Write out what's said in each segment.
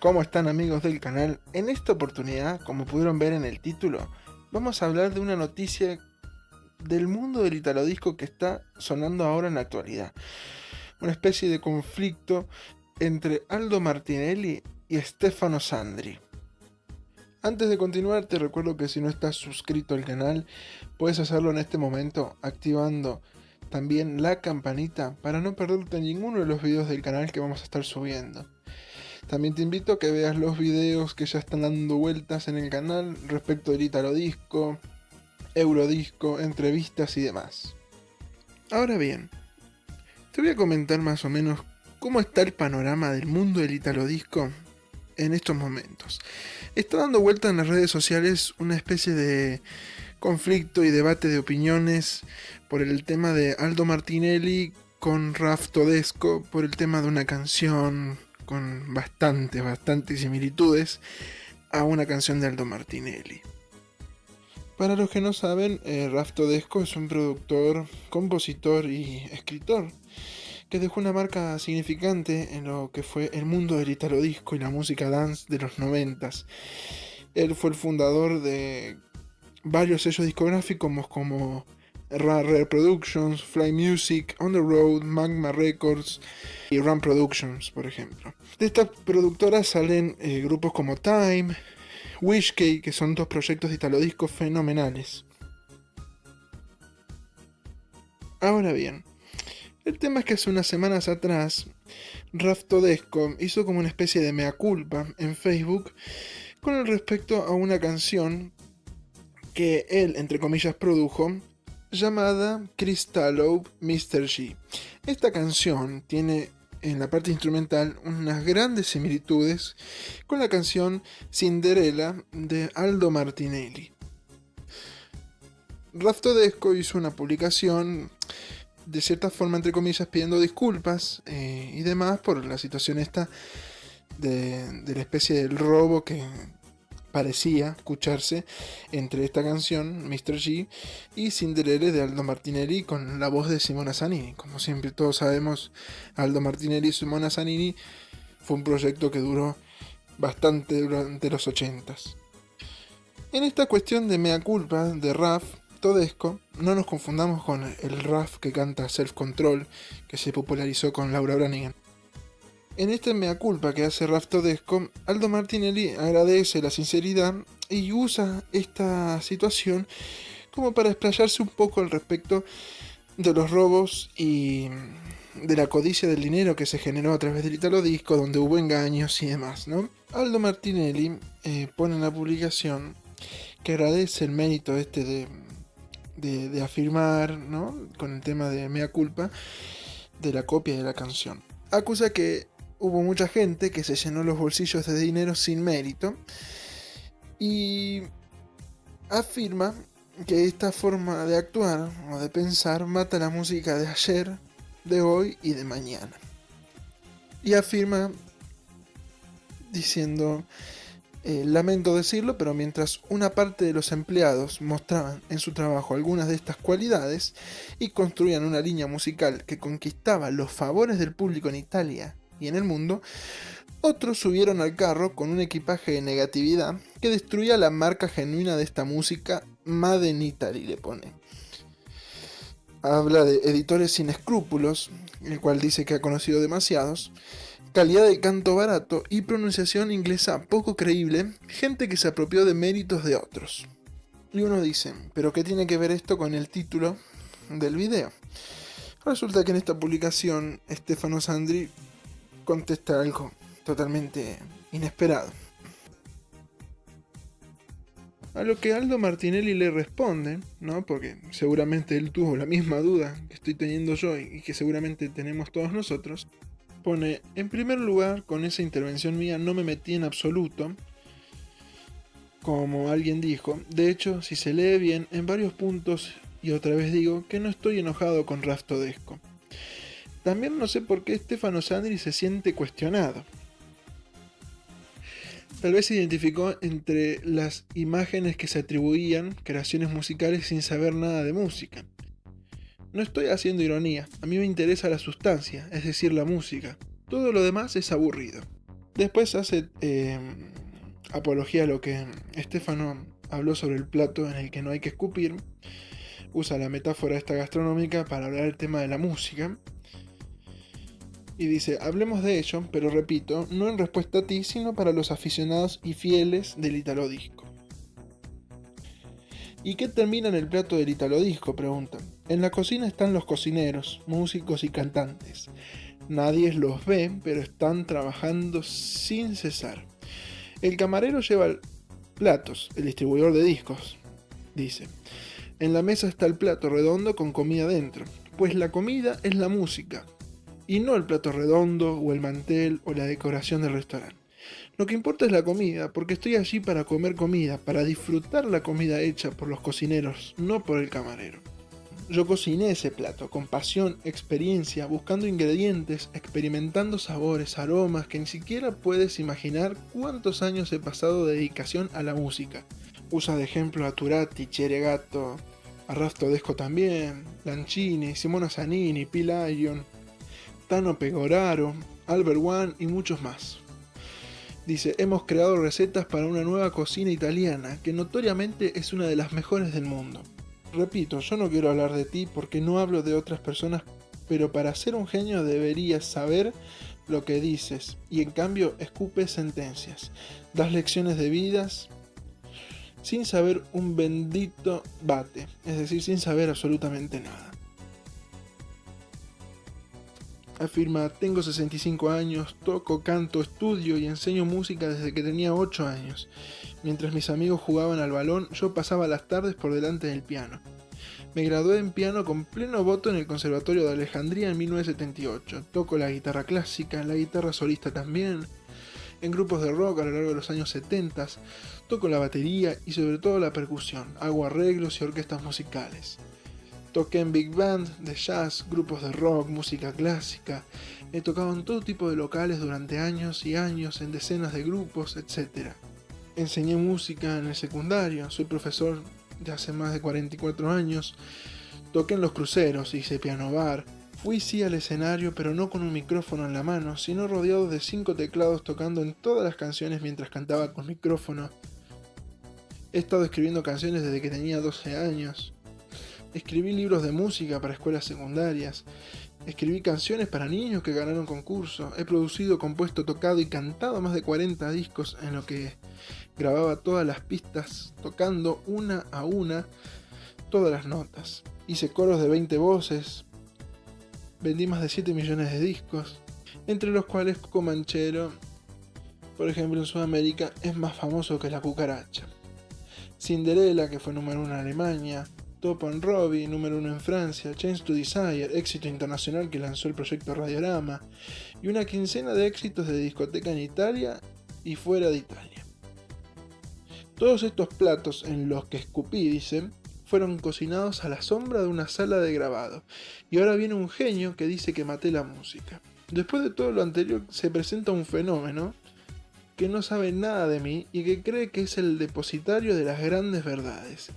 ¿Cómo están, amigos del canal? En esta oportunidad, como pudieron ver en el título, vamos a hablar de una noticia del mundo del italodisco que está sonando ahora en la actualidad. Una especie de conflicto entre Aldo Martinelli y Stefano Sandri. Antes de continuar, te recuerdo que si no estás suscrito al canal, puedes hacerlo en este momento activando también la campanita para no perderte ninguno de los videos del canal que vamos a estar subiendo. También te invito a que veas los videos que ya están dando vueltas en el canal respecto del italodisco, eurodisco, entrevistas y demás. Ahora bien, te voy a comentar más o menos cómo está el panorama del mundo del italodisco en estos momentos. Está dando vuelta en las redes sociales una especie de conflicto y debate de opiniones por el tema de Aldo Martinelli con Raf Todesco, por el tema de una canción con bastantes similitudes a una canción de Aldo Martinelli. Para los que no saben, Raf Todesco es un productor, compositor y escritor que dejó una marca significante en lo que fue el mundo del italodisco y la música dance de los 90s. Él fue el fundador de varios sellos discográficos como Rare Productions, Fly Music, On The Road, Magma Records y Run Productions, por ejemplo. De estas productoras salen grupos como Time, Wishkey, que son dos proyectos de italodisco fenomenales. Ahora bien, el tema es que hace unas semanas atrás, Raf Todesco hizo como una especie de mea culpa en Facebook con el respecto a una canción que él, entre comillas, produjo, llamada Crystallow Mr. G. Esta canción tiene en la parte instrumental unas grandes similitudes con la canción Cinderella de Aldo Martinelli. Raf Todesco hizo una publicación de cierta forma, entre comillas, pidiendo disculpas y demás por la situación esta de la especie del robo que parecía escucharse entre esta canción, Mr. G, y Cinderella de Aldo Martinelli con la voz de Simona Zanini. Como siempre todos sabemos, Aldo Martinelli y Simona Zanini fue un proyecto que duró bastante durante los 80s. En esta cuestión de mea culpa de Raf Todesco, no nos confundamos con el Raf que canta Self Control, que se popularizó con Laura Branigan. En este mea culpa que hace Raf Todesco, Aldo Martinelli agradece la sinceridad y usa esta situación como para explayarse un poco al respecto de los robos y de la codicia del dinero que se generó a través del italodisco, donde hubo engaños y demás, ¿no? Aldo Martinelli pone en la publicación que agradece el mérito de afirmar, ¿no?, con el tema de mea culpa de la copia de la canción. Acusa que hubo mucha gente que se llenó los bolsillos de dinero sin mérito y afirma que esta forma de actuar o de pensar mata la música de ayer, de hoy y de mañana. Y afirma diciendo: lamento decirlo, pero mientras una parte de los empleados mostraban en su trabajo algunas de estas cualidades y construían una línea musical que conquistaba los favores del público en Italia y en el mundo, otros subieron al carro con un equipaje de negatividad que destruía la marca genuina de esta música, Made in Italy, le pone. Habla de editores sin escrúpulos, el cual dice que ha conocido demasiados, calidad de canto barato y pronunciación inglesa poco creíble, gente que se apropió de méritos de otros. Y uno dice, ¿pero qué tiene que ver esto con el título del video? Resulta que en esta publicación Stefano Sandri contesta algo totalmente inesperado. A lo que Aldo Martinelli le responde, ¿no?, porque seguramente él tuvo la misma duda que estoy teniendo yo y que seguramente tenemos todos nosotros. Pone: en primer lugar, con esa intervención mía no me metí en absoluto, como alguien dijo. De hecho, si se lee bien, en varios puntos, y otra vez digo, que no estoy enojado con Raf Todesco. También no sé por qué Stefano Sandri se siente cuestionado. Tal vez se identificó entre las imágenes que se atribuían creaciones musicales sin saber nada de música. No estoy haciendo ironía, a mí me interesa la sustancia, es decir, la música. Todo lo demás es aburrido. Después hace apología a lo que Stefano habló sobre el plato en el que no hay que escupir. Usa la metáfora esta gastronómica para hablar del tema de la música. Y dice, hablemos de ello, pero repito, no en respuesta a ti, sino para los aficionados y fieles del Italo Disco. ¿Y qué termina en el plato del Italo Disco?, preguntan. En la cocina están los cocineros, músicos y cantantes. Nadie los ve, pero están trabajando sin cesar. El camarero lleva platos, el distribuidor de discos, dice. En la mesa está el plato redondo con comida dentro, pues la comida es la música, y no el plato redondo o el mantel o la decoración del restaurante. Lo que importa es la comida, porque estoy allí para comer comida, para disfrutar la comida hecha por los cocineros, no por el camarero. Yo cociné ese plato, con pasión, experiencia, buscando ingredientes, experimentando sabores, aromas, que ni siquiera puedes imaginar cuántos años he pasado de dedicación a la música. Usa de ejemplo a Turati, Cheregato, a Raf Todesco también, Lancini, Simona Zanini, Phil Lyon, Tano Pegoraro, Albert One y muchos más. Dice, hemos creado recetas para una nueva cocina italiana, que notoriamente es una de las mejores del mundo. Repito, yo no quiero hablar de ti porque no hablo de otras personas, pero para ser un genio deberías saber lo que dices, y en cambio escupes sentencias, das lecciones de vidas sin saber un bendito bate, es decir, sin saber absolutamente nada. Afirma, tengo 65 años, toco, canto, estudio y enseño música desde que tenía 8 años. Mientras mis amigos jugaban al balón, yo pasaba las tardes por delante del piano. Me gradué en piano con pleno voto en el Conservatorio de Alejandría en 1978. Toco la guitarra clásica, la guitarra solista también. En grupos de rock a lo largo de los años 70, toco la batería y sobre todo la percusión. Hago arreglos y orquestas musicales. Toqué en big band, de jazz, grupos de rock, música clásica. He tocado en todo tipo de locales durante años y años, en decenas de grupos, etc. Enseñé música en el secundario, soy profesor de hace más de 44 años. Toqué en los cruceros, hice piano bar. Fui sí al escenario, pero no con un micrófono en la mano, sino rodeado de 5 teclados tocando en todas las canciones mientras cantaba con micrófono. He estado escribiendo canciones desde que tenía 12 años. Escribí libros de música para escuelas secundarias. Escribí canciones para niños que ganaron concursos. He producido, compuesto, tocado y cantado más de 40 discos en lo que grababa todas las pistas, tocando una a una todas las notas. Hice coros de 20 voces. Vendí más de 7 millones de discos, entre los cuales Comanchero, por ejemplo en Sudamérica, es más famoso que La Cucaracha. Cinderella, que fue número 1 en Alemania. Top and Robbie, número 1 en Francia, Change to Desire, éxito internacional que lanzó el proyecto Radiorama, y una quincena de éxitos de discoteca en Italia y fuera de Italia. Todos estos platos en los que escupí, dicen, fueron cocinados a la sombra de una sala de grabado, y ahora viene un genio que dice que maté la música. Después de todo lo anterior se presenta un fenómeno que no sabe nada de mí y que cree que es el depositario de las grandes verdades.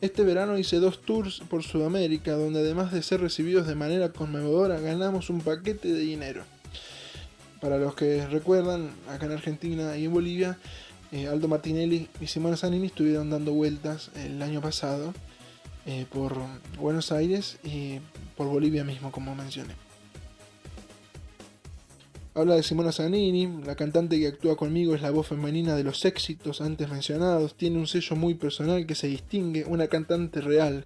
Este verano hice 2 tours por Sudamérica, donde además de ser recibidos de manera conmovedora, ganamos un paquete de dinero. Para los que recuerdan, acá en Argentina y en Bolivia, Aldo Martinelli y Simona Zanini estuvieron dando vueltas el año pasado por Buenos Aires y por Bolivia mismo, como mencioné. Habla de Simona Zanini, la cantante que actúa conmigo es la voz femenina de los éxitos antes mencionados, tiene un sello muy personal que se distingue, una cantante real,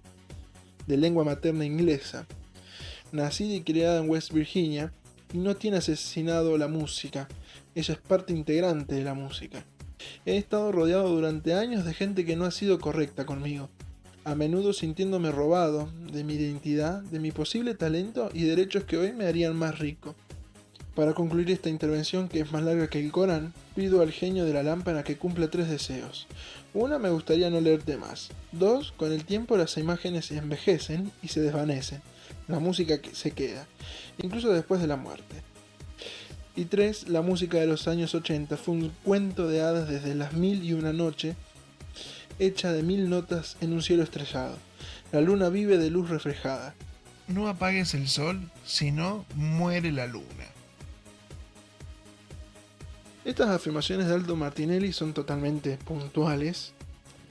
de lengua materna inglesa, nacida y criada en West Virginia, y no tiene asesinado la música, ella es parte integrante de la música. He estado rodeado durante años de gente que no ha sido correcta conmigo, a menudo sintiéndome robado de mi identidad, de mi posible talento y derechos que hoy me harían más rico. Para concluir esta intervención, que es más larga que el Corán, pido al genio de la lámpara que cumpla 3 deseos. 1. Me gustaría no leerte más. 2. Con el tiempo las imágenes envejecen y se desvanecen. La música se queda, incluso después de la muerte. Y 3. La música de los años 80 fue un cuento de hadas desde las 1001 noche, hecha de 1000 notas en un cielo estrellado. La luna vive de luz reflejada. No apagues el sol, si no, muere la luna. Estas afirmaciones de Aldo Martinelli son totalmente puntuales,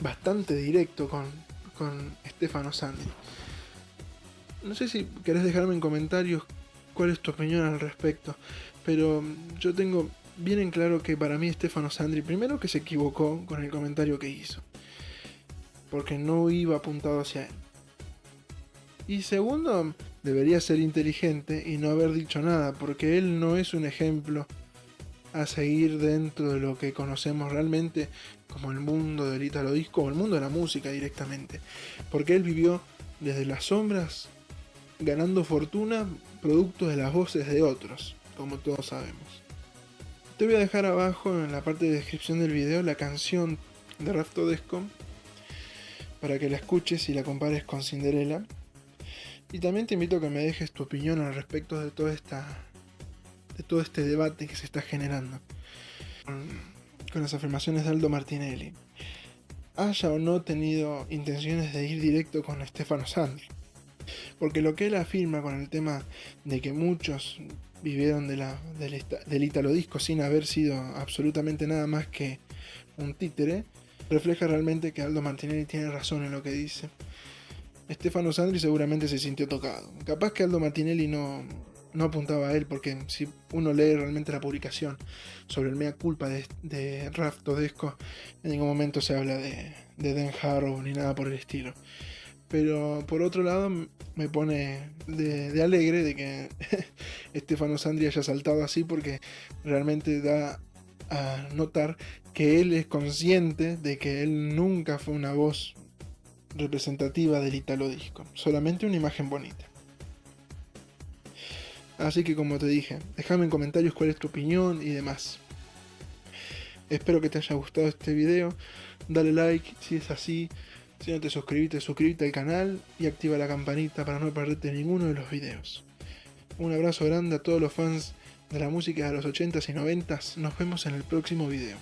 bastante directo con Stefano Sandri. No sé si querés dejarme en comentarios cuál es tu opinión al respecto, pero yo tengo bien en claro que para mí Stefano Sandri, primero que se equivocó con el comentario que hizo, porque no iba apuntado hacia él. Y segundo, debería ser inteligente y no haber dicho nada, porque él no es un ejemplo a seguir dentro de lo que conocemos realmente como el mundo del Italo Disco o el mundo de la música directamente. Porque él vivió desde las sombras ganando fortuna producto de las voces de otros, como todos sabemos. Te voy a dejar abajo en la parte de descripción del video la canción de Raftodesco para que la escuches y la compares con Cinderella. Y también te invito a que me dejes tu opinión al respecto de todo este debate que se está generando con las afirmaciones de Aldo Martinelli. Haya o no tenido intenciones de ir directo con Stefano Sandri. Porque lo que él afirma con el tema de que muchos vivieron del Italo Disco sin haber sido absolutamente nada más que un títere, refleja realmente que Aldo Martinelli tiene razón en lo que dice. Stefano Sandri seguramente se sintió tocado. Capaz que Aldo Martinelli no apuntaba a él, porque si uno lee realmente la publicación sobre el mea culpa de Raftodesco, en ningún momento se habla de Dan Harrow ni nada por el estilo. Pero por otro lado me pone de alegre de que Stefano Sandri haya saltado así, porque realmente da a notar que él es consciente de que él nunca fue una voz representativa del Italo Disco, solamente una imagen bonita. Así que, como te dije, déjame en comentarios cuál es tu opinión y demás. Espero que te haya gustado este video, dale like si es así, si no te suscríbete al canal y activa la campanita para no perderte ninguno de los videos. Un abrazo grande a todos los fans de la música de los 80s y 90s, nos vemos en el próximo video.